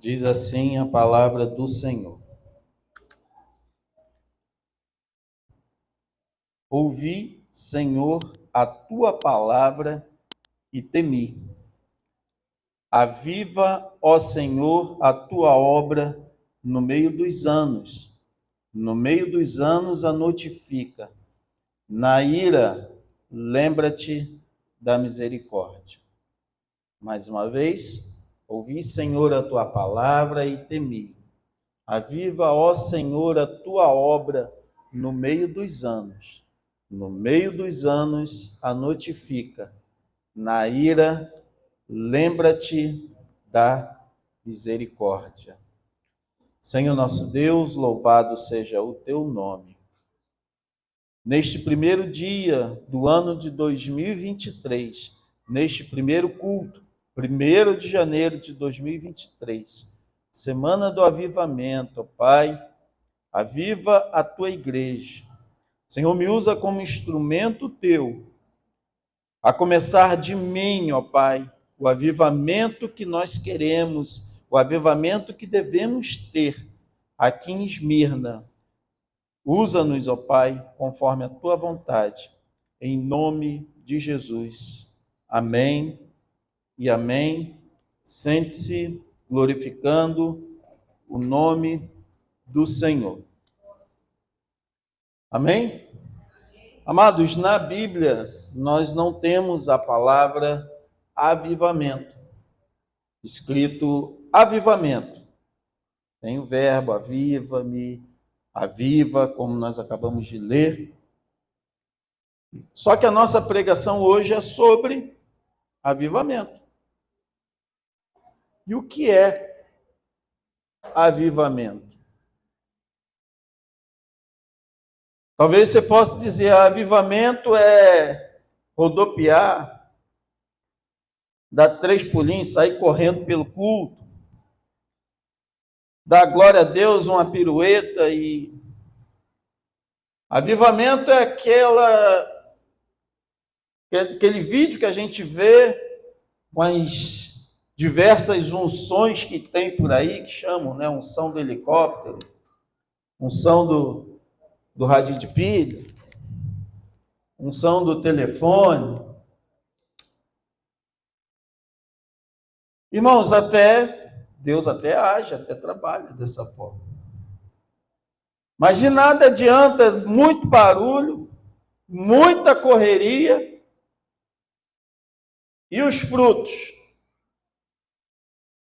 Diz assim a palavra do Senhor. Ouvi, Senhor, a tua palavra e temi. Aviva, ó Senhor, a tua obra no meio dos anos. No meio dos anos a notifica. Na ira, lembra-te da misericórdia. Mais uma vez, ouvi, Senhor, a tua palavra e temi. Aviva, ó Senhor, a tua obra no meio dos anos. No meio dos anos a notifica. Na ira, lembra-te da misericórdia. Senhor nosso Deus, louvado seja o teu nome. Neste primeiro dia do ano de 2023, neste primeiro culto, 1º de janeiro de 2023, semana do avivamento, Pai, aviva a tua igreja. Senhor, me usa como instrumento teu, a começar de mim, ó Pai, o avivamento que nós queremos, o avivamento que devemos ter aqui em Esmirna. Usa-nos, ó Pai, conforme a tua vontade, em nome de Jesus. Amém e amém. Sente-se glorificando o nome do Senhor. Amém? Amados, na Bíblia, nós não temos a palavra avivamento, escrito avivamento. Tem o verbo aviva-me, aviva, como nós acabamos de ler. Só que a nossa pregação hoje é sobre avivamento. E o que é avivamento? Talvez você possa dizer, avivamento é rodopiar, dar 3 pulinhos, sair correndo pelo culto, dar glória a Deus, uma pirueta e... Avivamento é aquele vídeo que a gente vê com as diversas unções que tem por aí, que chamam, né? Unção do helicóptero, unção do radinho de pilha, unção do telefone. Irmãos, Deus até age, até trabalha dessa forma. Mas de nada adianta muito barulho, muita correria e os frutos,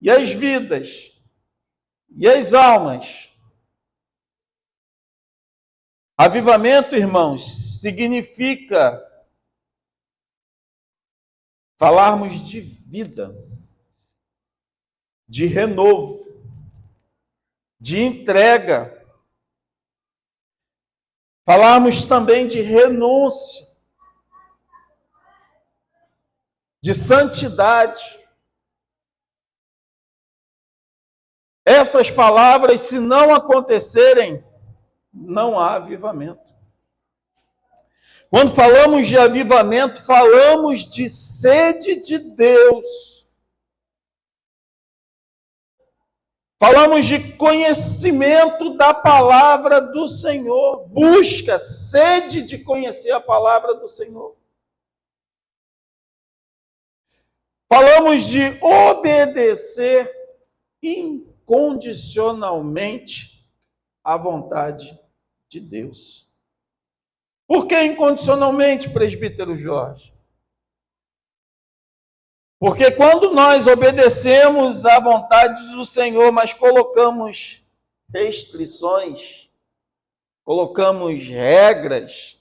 e as vidas, e as almas. Avivamento, irmãos, significa falarmos de vida, de renovo, de entrega. Falarmos também de renúncia, de santidade. Essas palavras, se não acontecerem, não há avivamento. Quando falamos de avivamento, falamos de sede de Deus. Falamos de conhecimento da palavra do Senhor. Busca, sede de conhecer a palavra do Senhor. Falamos de obedecer incondicionalmente à vontade de Deus. Por que incondicionalmente, presbítero Jorge? Porque quando nós obedecemos à vontade do Senhor, mas colocamos restrições, colocamos regras,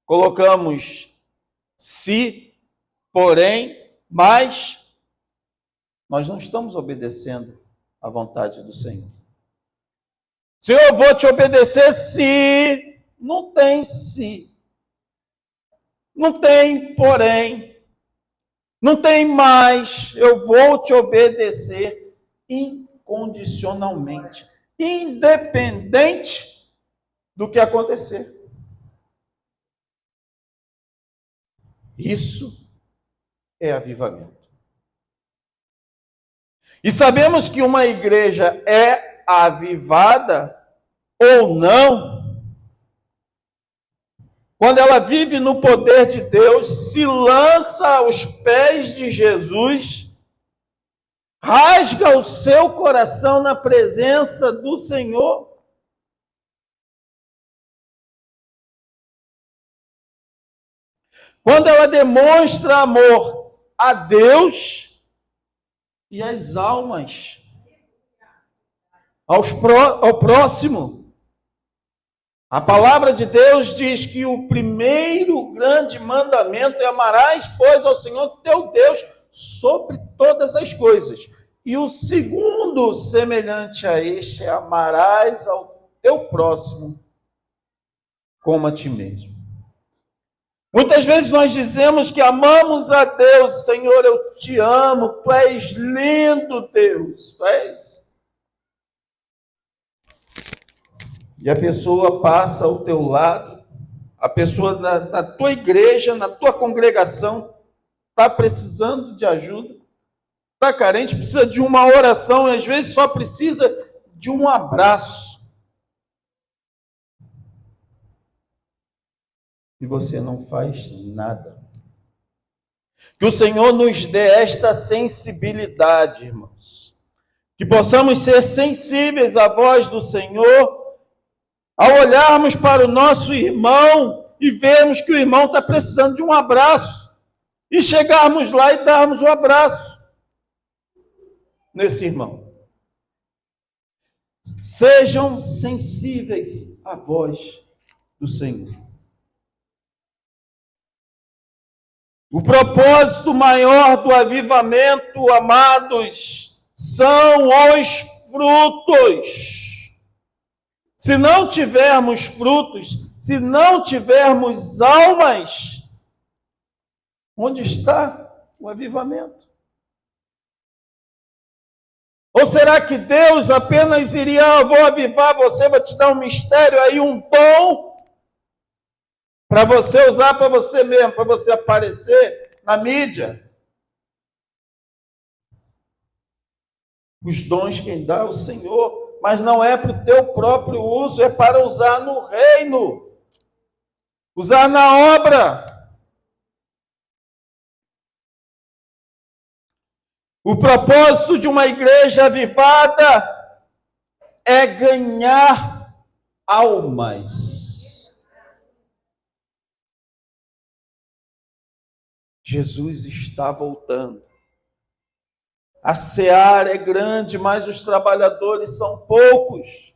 colocamos se, porém, mas, nós não estamos obedecendo à vontade do Senhor. Senhor, eu vou te obedecer se... Não tem se. Não tem porém. Não tem mais. Eu vou te obedecer incondicionalmente. Independente do que acontecer. Isso é avivamento. E sabemos que uma igreja é avivada ou não quando ela vive no poder de Deus, se lança aos pés de Jesus, rasga o seu coração na presença do Senhor. Quando ela demonstra amor a Deus e às almas, ao próximo. A palavra de Deus diz que o primeiro grande mandamento é: amarás, pois, ao Senhor teu Deus sobre todas as coisas. E o segundo, semelhante a este, é: amarás ao teu próximo como a ti mesmo. Muitas vezes nós dizemos que amamos a Deus. Senhor, eu te amo, tu és lindo, Deus, tu és. E a pessoa passa ao teu lado, a pessoa na tua igreja, na tua congregação, está precisando de ajuda, está carente, precisa de uma oração, e às vezes só precisa de um abraço. E você não faz nada. Que o Senhor nos dê esta sensibilidade, irmãos. Que possamos ser sensíveis à voz do Senhor, ao olharmos para o nosso irmão e vermos que o irmão está precisando de um abraço, e chegarmos lá e darmos o abraço nesse irmão. Sejam sensíveis à voz do Senhor. O propósito maior do avivamento, amados, são os frutos. Se não tivermos frutos, se não tivermos almas, onde está o avivamento? Ou será que Deus apenas iria: vou avivar você, vou te dar um mistério aí, um dom, para você usar para você mesmo, para você aparecer na mídia? Os dons quem dá é o Senhor. Mas não é para o teu próprio uso, é para usar no reino, usar na obra. O propósito de uma igreja avivada é ganhar almas. Jesus está voltando. A seara é grande, mas os trabalhadores são poucos.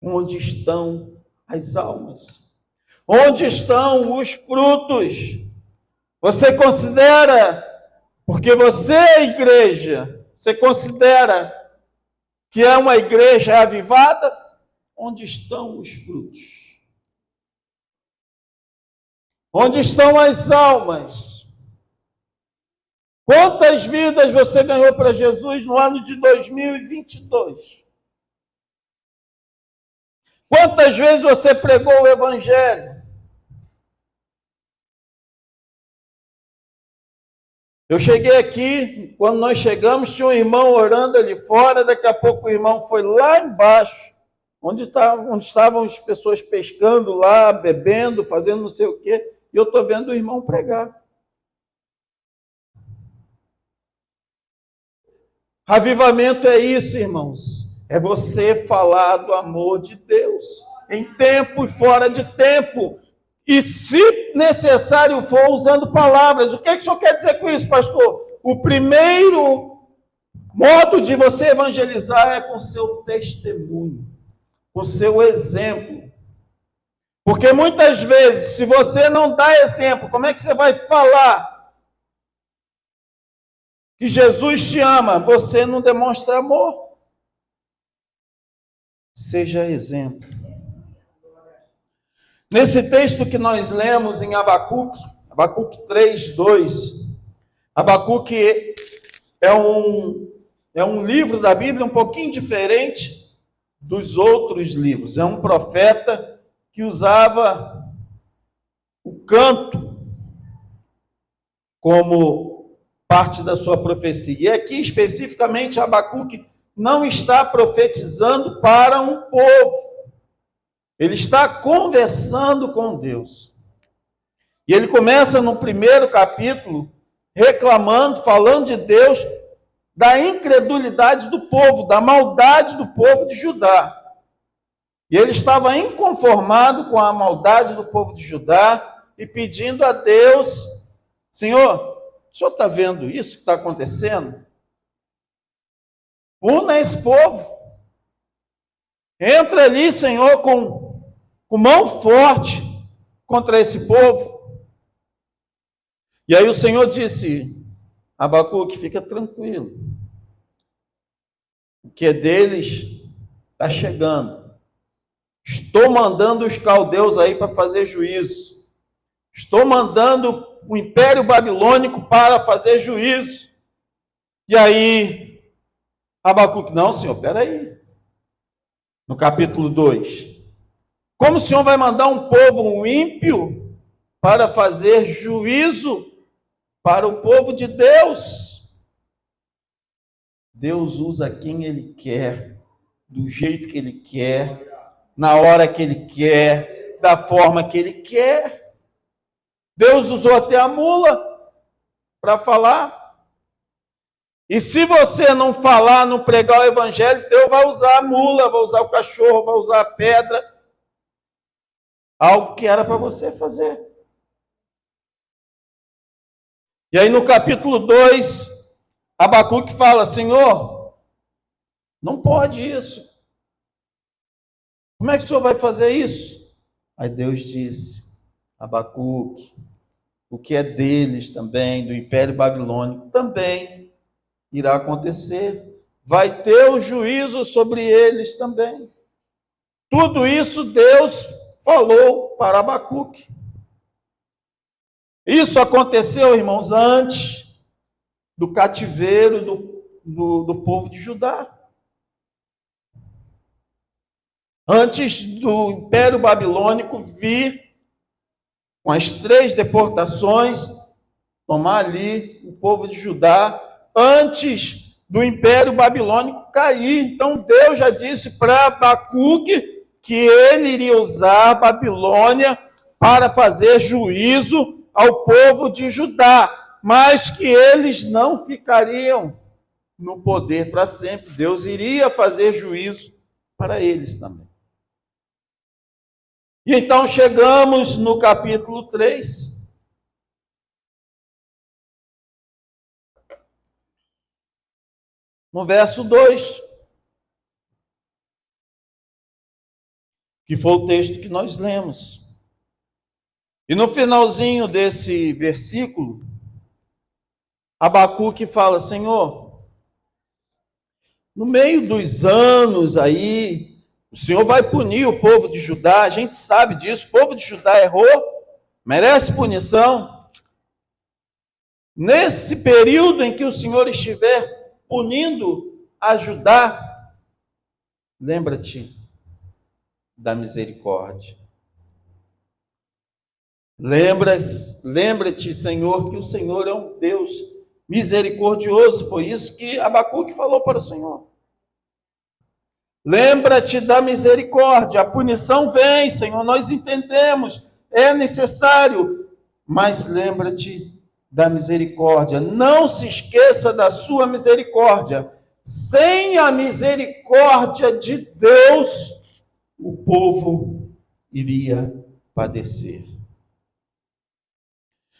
Onde estão as almas? Onde estão os frutos? Você considera, porque você é igreja, você considera que é uma igreja avivada? Onde estão os frutos? Onde estão as almas? Quantas vidas você ganhou para Jesus no ano de 2022? Quantas vezes você pregou o Evangelho? Eu cheguei aqui, quando nós chegamos, tinha um irmão orando ali fora, daqui a pouco o irmão foi lá embaixo, onde estavam as pessoas pescando lá, bebendo, fazendo não sei o quê, e eu estou vendo o irmão pregar. Avivamento é isso, irmãos. É você falar do amor de Deus, em tempo e fora de tempo. E se necessário for, usando palavras. O que o senhor quer dizer com isso, pastor? O primeiro modo de você evangelizar é com o seu testemunho, com o seu exemplo. Porque muitas vezes, se você não dá exemplo, como é que você vai falar que Jesus te ama? Você não demonstra amor. Seja exemplo. Nesse texto que nós lemos em Abacuque 3:2, Abacuque é um livro da Bíblia um pouquinho diferente dos outros livros. É um profeta que usava o canto como parte da sua profecia. E aqui, especificamente, Abacuque não está profetizando para um povo. Ele está conversando com Deus. E ele começa no primeiro capítulo reclamando, falando de Deus, da incredulidade do povo, da maldade do povo de Judá. E ele estava inconformado com a maldade do povo de Judá e pedindo a Deus: Senhor, o Senhor está vendo isso que está acontecendo? Una esse povo. Entra ali, Senhor, com mão forte contra esse povo. E aí o Senhor disse: Abacuque, fica tranquilo. O que é deles está chegando. Estou mandando os caldeus aí para fazer juízo. Estou mandando o Império Babilônico para fazer juízo. E aí, Abacuque, não, Senhor, peraí. No capítulo 2. Como o Senhor vai mandar um povo ímpio para fazer juízo para o povo de Deus? Deus usa quem Ele quer, do jeito que Ele quer, na hora que Ele quer, da forma que Ele quer. Deus usou até a mula para falar. E se você não falar, não pregar o evangelho, Deus vai usar a mula, vai usar o cachorro, vai usar a pedra. Algo que era para você fazer. E aí no capítulo 2, Abacuque fala: Senhor, não pode isso. Como é que o Senhor vai fazer isso? Aí Deus disse: Abacuque, o que é deles também, do Império Babilônico, também irá acontecer. Vai ter o juízo sobre eles também. Tudo isso Deus falou para Abacuque. Isso aconteceu, irmãos, antes do cativeiro do povo de Judá. Antes do Império Babilônico vir com as 3 deportações, tomar ali o povo de Judá, antes do Império Babilônico cair. Então Deus já disse para Abacuque que ele iria usar a Babilônia para fazer juízo ao povo de Judá, mas que eles não ficariam no poder para sempre. Deus iria fazer juízo para eles também. E então chegamos no capítulo 3. No verso 2. Que foi o texto que nós lemos. E no finalzinho desse versículo, Abacuque fala: Senhor, no meio dos anos aí, o Senhor vai punir o povo de Judá, a gente sabe disso, o povo de Judá errou, merece punição. Nesse período em que o Senhor estiver punindo a Judá, lembra-te da misericórdia. Lembra-te, Senhor, que o Senhor é um Deus misericordioso. Foi isso que Abacuque falou para o Senhor. Lembra-te da misericórdia. A punição vem, Senhor, nós entendemos, é necessário, mas lembra-te da misericórdia. Não se esqueça da sua misericórdia. Sem a misericórdia de Deus, o povo iria padecer.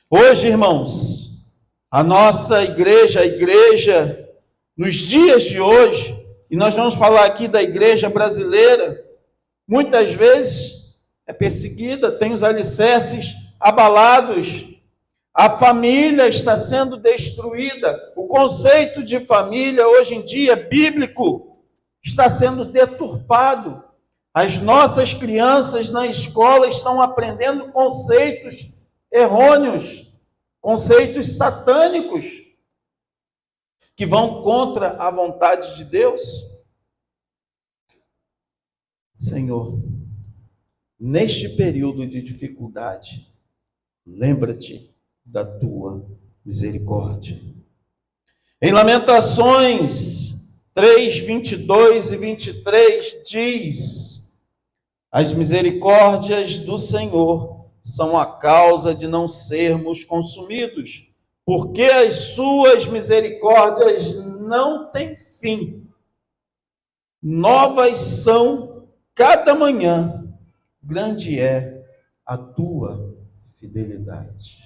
Hoje, irmãos, a nossa igreja, nos dias de hoje, e nós vamos falar aqui da igreja brasileira, muitas vezes é perseguida, tem os alicerces abalados, a família está sendo destruída, o conceito de família hoje em dia, bíblico, está sendo deturpado. As nossas crianças na escola estão aprendendo conceitos errôneos, conceitos satânicos, que vão contra a vontade de Deus. Senhor, neste período de dificuldade, lembra-te da tua misericórdia. Em Lamentações 3, 22 e 23 diz: as misericórdias do Senhor são a causa de não sermos consumidos, porque as suas misericórdias não têm fim. Novas são cada manhã, grande é a tua fidelidade.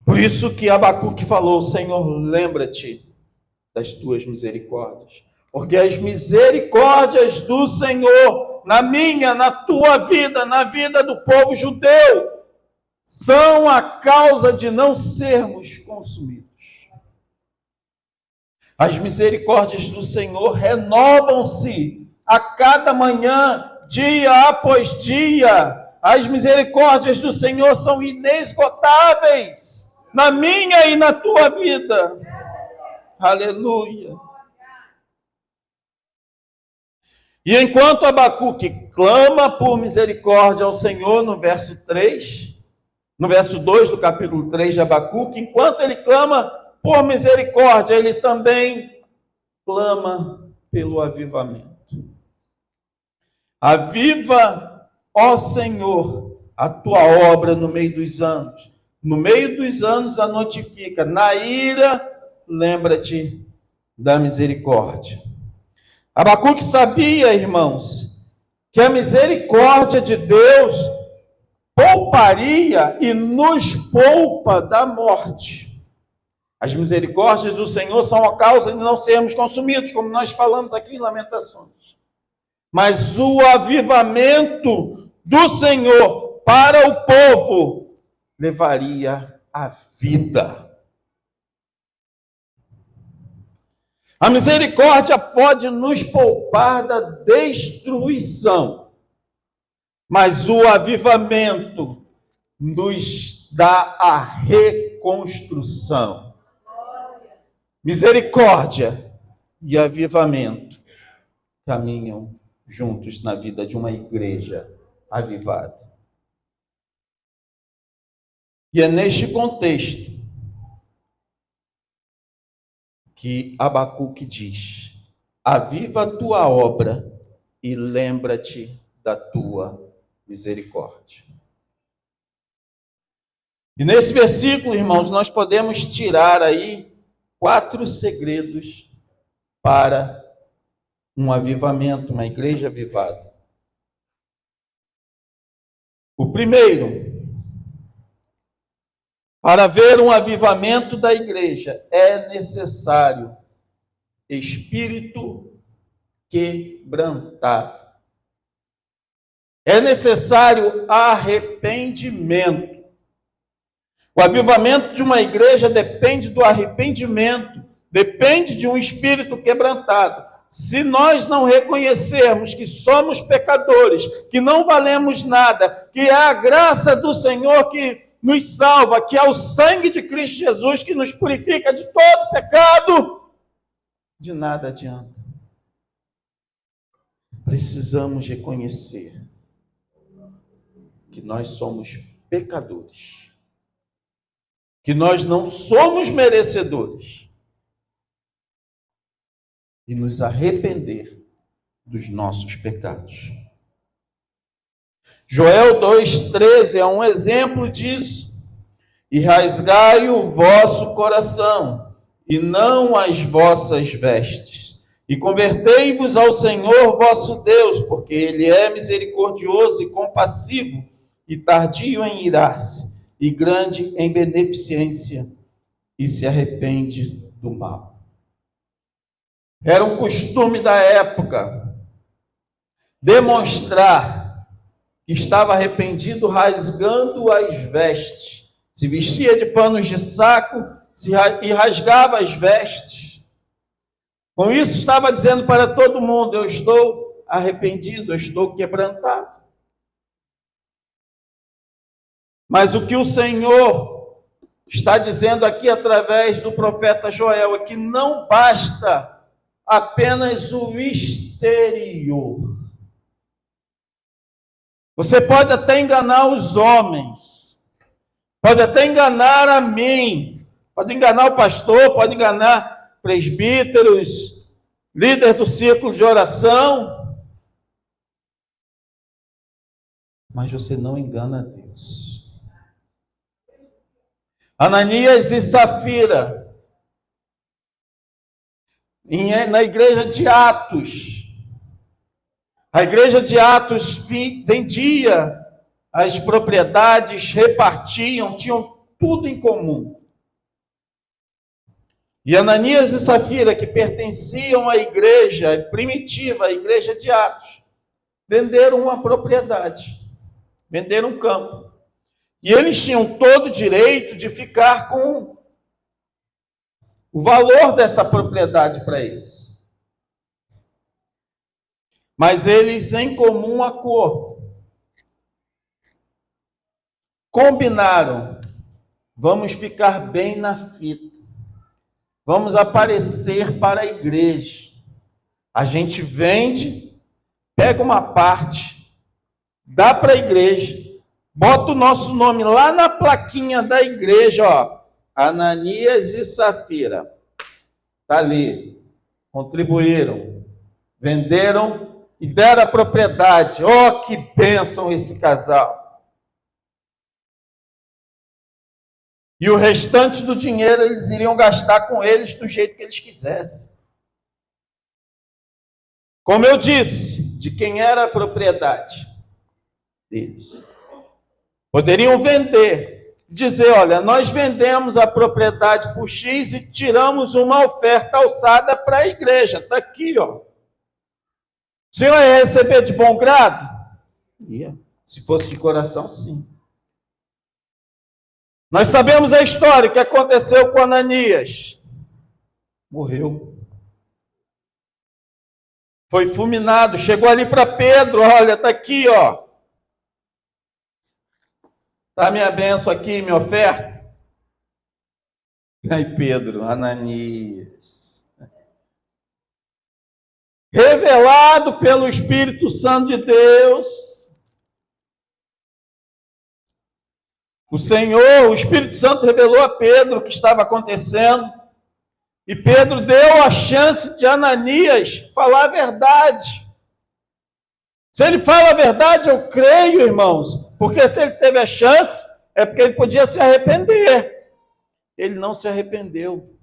Por isso que Abacuque falou: Senhor, lembra-te das tuas misericórdias, porque as misericórdias do Senhor, na minha, na tua vida, na vida do povo judeu, são a causa de não sermos consumidos. As misericórdias do Senhor renovam-se a cada manhã, dia após dia. As misericórdias do Senhor são inesgotáveis na minha e na tua vida. Aleluia. E enquanto Abacuque clama por misericórdia ao Senhor no verso 3, no verso 2 do capítulo 3 de Abacuque, enquanto ele clama por misericórdia, ele também clama pelo avivamento. Aviva, ó Senhor, a tua obra no meio dos anos. No meio dos anos a notifica. Na ira, lembra-te da misericórdia. Abacuque sabia, irmãos, que a misericórdia de Deus pouparia e nos poupa da morte. As misericórdias do Senhor são a causa de não sermos consumidos, como nós falamos aqui em Lamentações. Mas o avivamento do Senhor para o povo levaria à vida. A misericórdia pode nos poupar da destruição, mas o avivamento nos dá a reconstrução. Misericórdia e avivamento caminham juntos na vida de uma igreja avivada. E é neste contexto que Abacuque diz: aviva a tua obra e lembra-te da tua misericórdia. E nesse versículo, irmãos, nós podemos tirar aí 4 segredos para um avivamento, uma igreja avivada. O primeiro, para haver um avivamento da igreja, é necessário espírito quebrantado. É necessário arrependimento. O avivamento de uma igreja depende do arrependimento, depende de um espírito quebrantado. Se nós não reconhecermos que somos pecadores, que não valemos nada, que é a graça do Senhor que nos salva, que é o sangue de Cristo Jesus que nos purifica de todo pecado, de nada adianta. Precisamos reconhecer que nós somos pecadores, que nós não somos merecedores, e nos arrepender dos nossos pecados. Joel 2,13 é um exemplo disso. E rasgai o vosso coração, e não as vossas vestes, e convertei-vos ao Senhor vosso Deus, porque Ele é misericordioso e compassivo, e tardio em irar-se, e grande em beneficência, e se arrepende do mal. Era um costume da época demonstrar que estava arrependido rasgando as vestes. Se vestia de panos de saco e rasgava as vestes. Com isso estava dizendo para todo mundo: eu estou arrependido, eu estou quebrantado. Mas o que o Senhor está dizendo aqui através do profeta Joel é que não basta apenas o exterior. Você pode até enganar os homens, pode até enganar a mim, Pode enganar o pastor, pode enganar presbíteros, líderes do círculo de oração, mas você não engana Deus. Ananias e Safira, na igreja de Atos, a igreja de Atos vendia as propriedades, repartiam, tinham tudo em comum. E Ananias e Safira, que pertenciam à igreja primitiva, à igreja de Atos, venderam uma propriedade, venderam um campo. E eles tinham todo o direito de ficar com o valor dessa propriedade para eles. Mas eles, em comum acordo, combinaram: vamos ficar bem na fita. Vamos aparecer para a igreja. A gente vende, pega uma parte, dá para a igreja, bota o nosso nome lá na plaquinha da igreja, ó, Ananias e Safira. Está ali. Contribuíram, venderam e deram a propriedade. Oh, que bênção esse casal. E o restante do dinheiro eles iriam gastar com eles do jeito que eles quisessem. Como eu disse, de quem era a propriedade deles. Poderiam vender, dizer: olha, nós vendemos a propriedade por X e tiramos uma oferta alçada para a igreja. Está aqui, ó. O senhor ia receber de bom grado? Ia. Se fosse de coração, sim. Nós sabemos a história que aconteceu com Ananias. Morreu. Foi fulminado. Chegou ali para Pedro. Olha, está aqui, ó. Está minha bênção aqui, minha oferta. Aí Pedro, Ananias. Revelado pelo Espírito Santo de Deus. O Espírito Santo revelou a Pedro o que estava acontecendo. E Pedro deu a chance de Ananias falar a verdade. Se ele fala a verdade, eu creio, irmãos. Porque se ele teve a chance, é porque ele podia se arrepender. Ele não se arrependeu.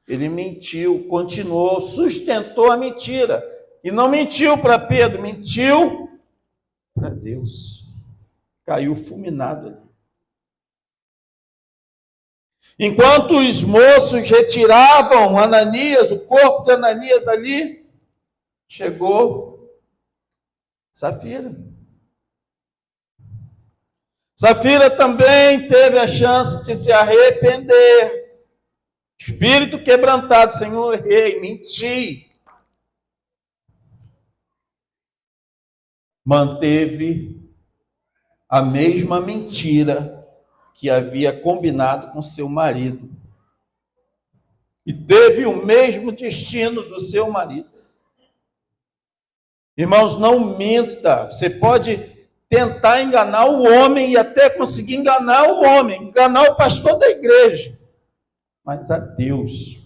Ele mentiu, continuou, sustentou a mentira. E não mentiu para Pedro, mentiu para Deus. Caiu fulminado ali. Enquanto os moços retiravam Ananias, o corpo de Ananias ali, chegou Safira. Safira também teve a chance de se arrepender. Espírito quebrantado: Senhor, errei, menti. Manteve a mesma mentira que havia combinado com seu marido. E teve o mesmo destino do seu marido. Irmãos, não minta. Você pode tentar enganar o homem e até conseguir enganar o homem, enganar o pastor da igreja. Mas a Deus,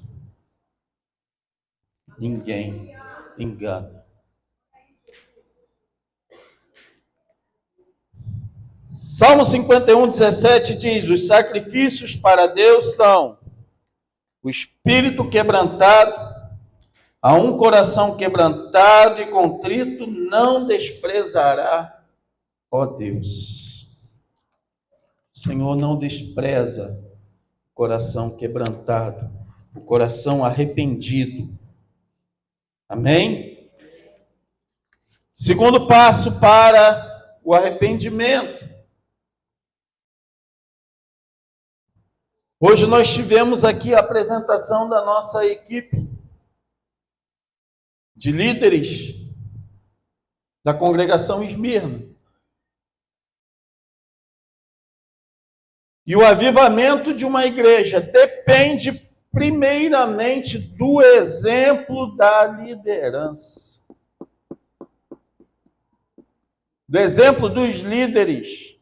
ninguém engana. Salmo 51, 17 diz: os sacrifícios para Deus são o espírito quebrantado, a um coração quebrantado e contrito não desprezará, ó Deus. O Senhor não despreza o coração quebrantado, o coração arrependido. Amém? Segundo passo para o arrependimento. Hoje nós tivemos aqui a apresentação da nossa equipe de líderes da congregação Esmirna. E o avivamento de uma igreja depende primeiramente do exemplo da liderança. Do exemplo dos líderes.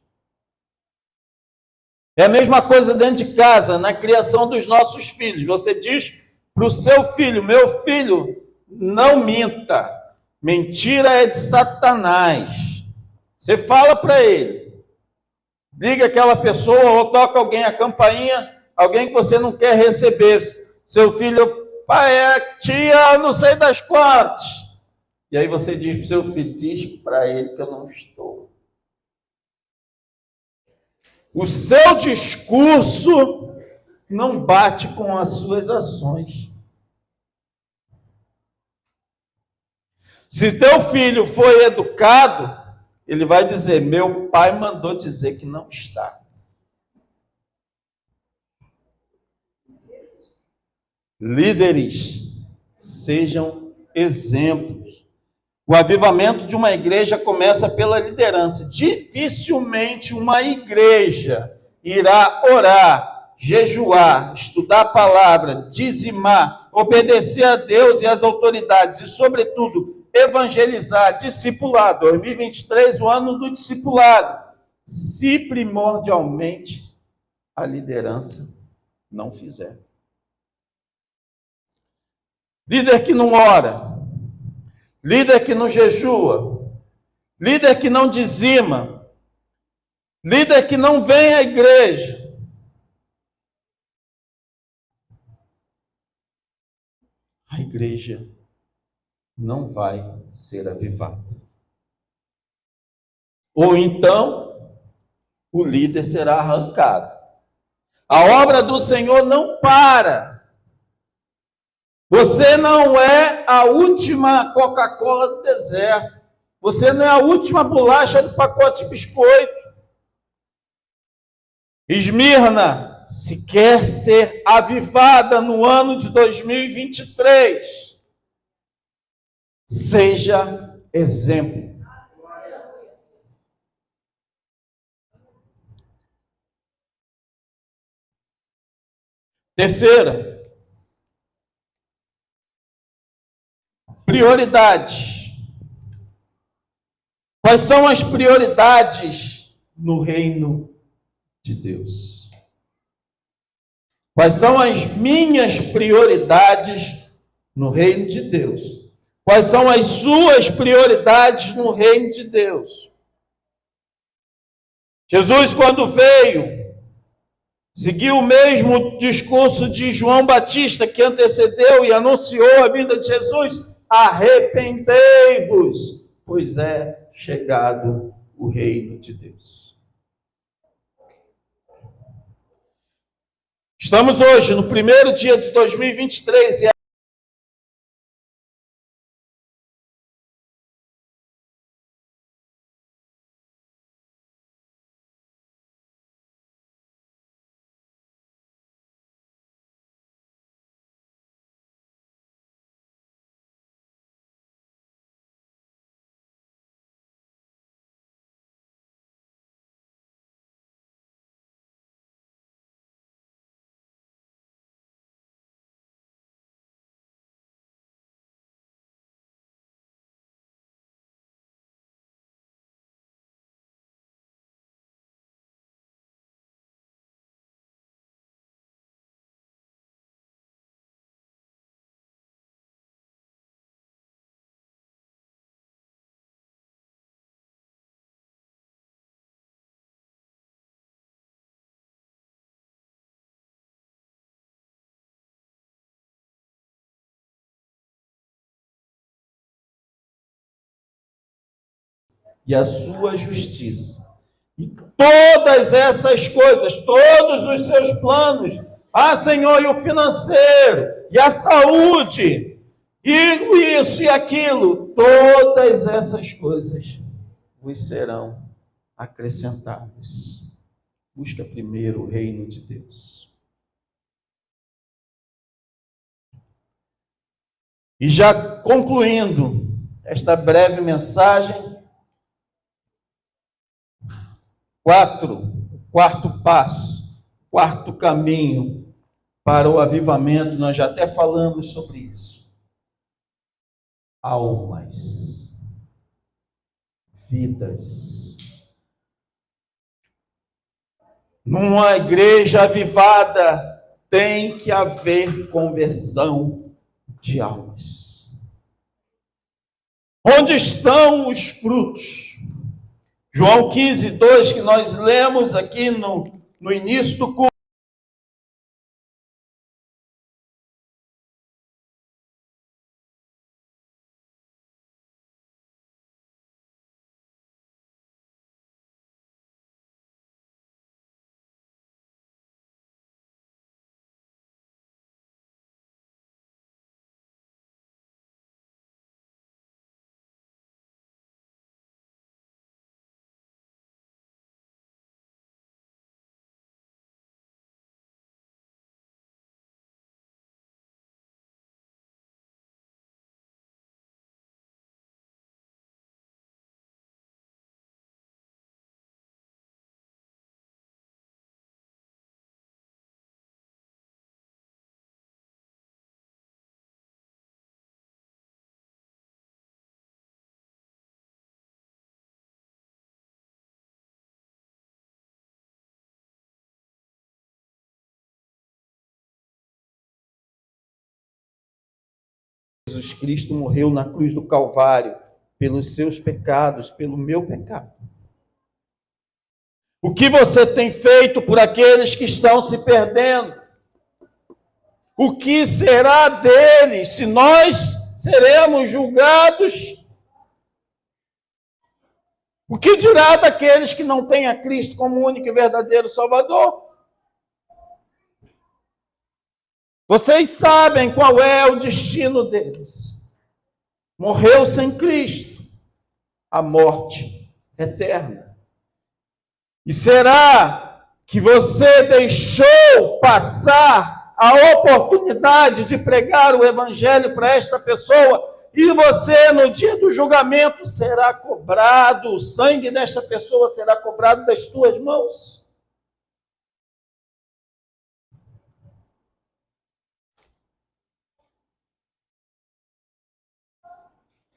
É a mesma coisa dentro de casa, na criação dos nossos filhos. Você diz para o seu filho: meu filho, não minta. Mentira é de Satanás. Você fala para ele. Liga aquela pessoa ou toca alguém a campainha, alguém que você não quer receber. Seu filho, pai, é tia, não sei das quantas. E aí você diz para o seu filho: diz para ele que eu não estou. O seu discurso não bate com as suas ações. Se teu filho foi educado, ele vai dizer: meu pai mandou dizer que não está. Líderes, sejam exemplos. O avivamento de uma igreja começa pela liderança. Dificilmente uma igreja irá orar, jejuar, estudar a palavra, dizimar, obedecer a Deus e às autoridades e, sobretudo, evangelizar, discipular. 2023, o ano do discipulado. Se primordialmente a liderança não fizer. Líder que não ora, líder que não jejua, líder que não dizima, líder que não vem à igreja. A igreja não vai ser avivada. Ou então, o líder será arrancado. A obra do Senhor não para. Você não é a última Coca-Cola do deserto. Você não é a última bolacha do pacote de biscoito. Esmirna, se quer ser avivada no ano de 2023, seja exemplo. Terceira, prioridades. Quais são as prioridades no reino de Deus? Quais são as minhas prioridades no reino de Deus? Quais são as suas prioridades no reino de Deus? Jesus, quando veio, seguiu o mesmo discurso de João Batista, que antecedeu e anunciou a vinda de Jesus: arrependei-vos, pois é chegado o reino de Deus. Estamos hoje no primeiro dia de 2023 e a sua justiça. E todas essas coisas, todos os seus planos, Senhor, e o financeiro, e a saúde, e isso e aquilo, todas essas coisas vos serão acrescentadas. Busca primeiro o reino de Deus. E já concluindo esta breve mensagem, quarto passo, quarto caminho para o avivamento, nós já até falamos sobre isso. Almas, vidas. Numa igreja avivada, tem que haver conversão de almas. Onde estão os frutos? João 15:2, que nós lemos aqui no início do culto. Jesus Cristo morreu na cruz do Calvário pelos seus pecados, pelo meu pecado. O que você tem feito por aqueles que estão se perdendo? O que será deles se nós seremos julgados? O que dirá daqueles que não têm a Cristo como único e verdadeiro Salvador? Vocês sabem qual é o destino deles. Morreu sem Cristo, a morte eterna. E será que você deixou passar a oportunidade de pregar o evangelho para esta pessoa e você, no dia do julgamento, será cobrado, o sangue desta pessoa será cobrado das tuas mãos?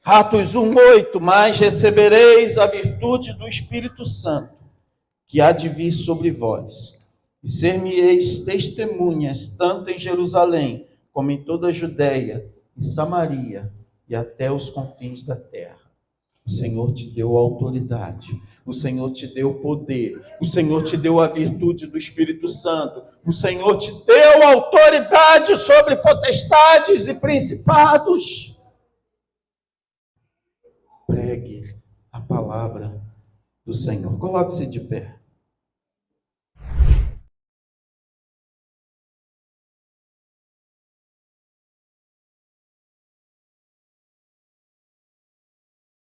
Atos 1:8, mas recebereis a virtude do Espírito Santo, que há de vir sobre vós, e ser-me-eis testemunhas, tanto em Jerusalém, como em toda a Judéia e Samaria, e até os confins da terra. O Senhor te deu autoridade, o Senhor te deu poder, o Senhor te deu a virtude do Espírito Santo, o Senhor te deu autoridade sobre potestades e principados. Pregue a palavra do Senhor. Coloque-se de pé.